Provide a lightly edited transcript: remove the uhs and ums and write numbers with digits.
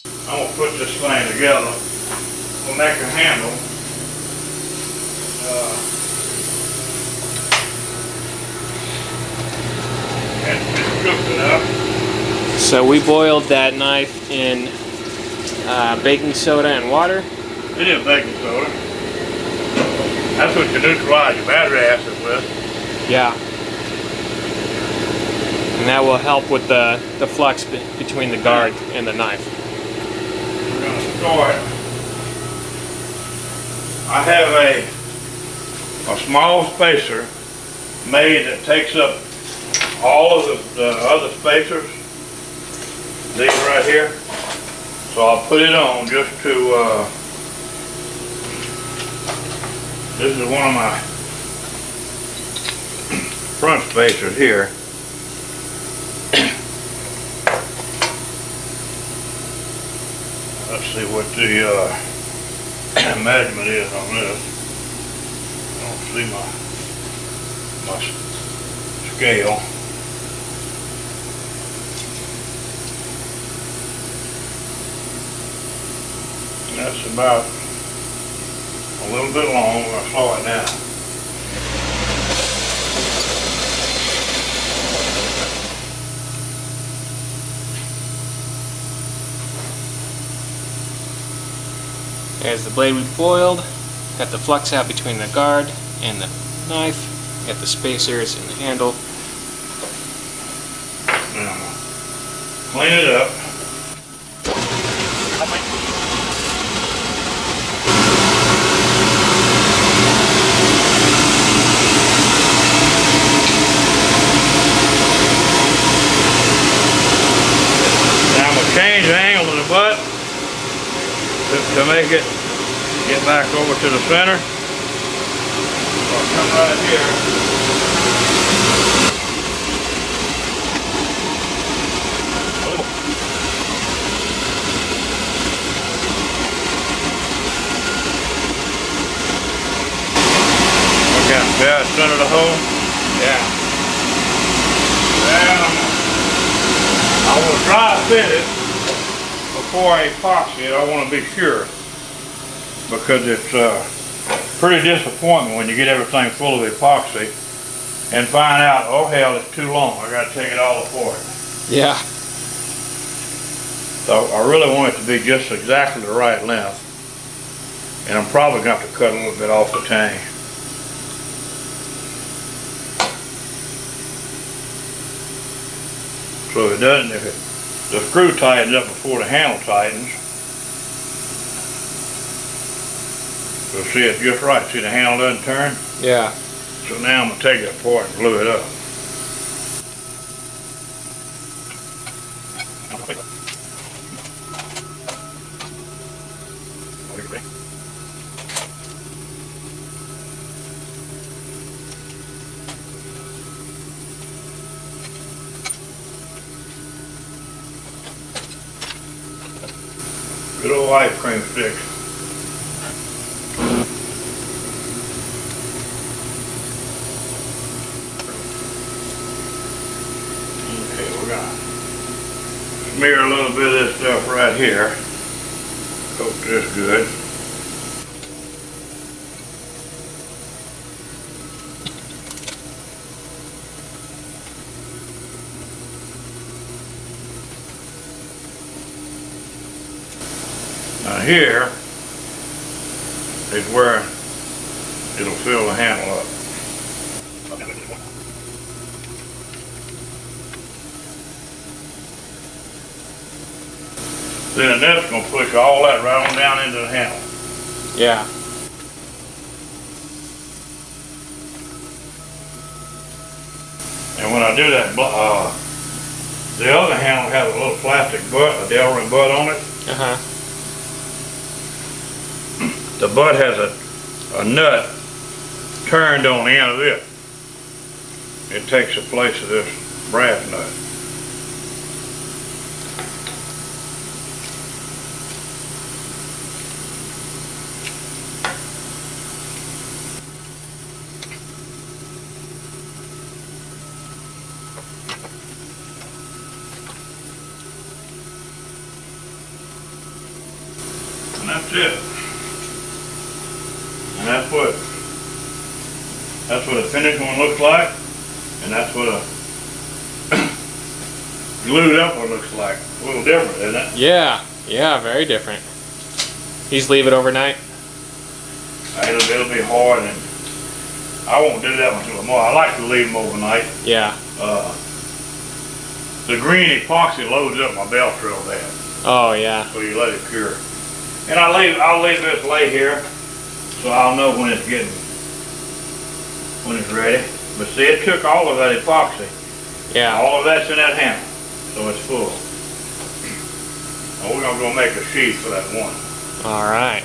I'm going to put this thing together. We'll make a handle. And it's cooked enough. So we boiled that knife in baking soda and water. It is baking soda. That's what you neutralize your battery acid with. Yeah. And that will help with the flux between the guard and the knife. We're going to start. I have a small spacer made that takes up all of the other spacers. These right here. So I'll put it on just to, this is one of my front spacers here. Let's see what the measurement is on this. I don't see my scale. That's about a little bit long. I'm going to slow it down. There's the blade we boiled. Got the flux out between the guard and the knife. Got the spacers and the handle. Now, clean it up. Now I'm going to change the angle of the butt to make it get back over to the center. So I'll come right here. Okay, yeah, center the hole. Yeah. And I will dry fit it before I epoxy it. I want to be sure, because it's pretty disappointing when you get everything full of epoxy and find out, oh hell, it's too long. I got to take it all apart. Yeah. So I really want it to be just exactly the right length, and I'm probably going to have to cut a little bit off the tang. So it doesn't, if the screw tightens up before the handle tightens, you'll see it's just right. See the handle doesn't turn? Yeah. So now I'm going to take it apart and glue it up. Good old ice cream stick. Okay, we're gonna smear a little bit of this stuff right here. Coat this good. Now here is where it'll fill the handle up. Then that's going to push all that right on down into the handle. Yeah. And when I do that, the other handle has a little plastic butt, a delring butt on it. Uh-huh. The butt has a nut turned on the end of it. It takes the place of this brass nut. That's it. And that's what a finished one looks like, and that's what a glued up one looks like. A little different, isn't it? Yeah, yeah, very different. You just leave it overnight? It'll be hard, and I won't do that one till tomorrow. I like to leave them overnight. Yeah. The green epoxy loads up my belt trail there, Oh, yeah. so you let it cure. And I'll leave this lay here, so I'll know when it's ready. But see, it took all of that epoxy. Yeah. All of that's in that handle, so it's full. Now we're gonna go make a sheath for that one. All right.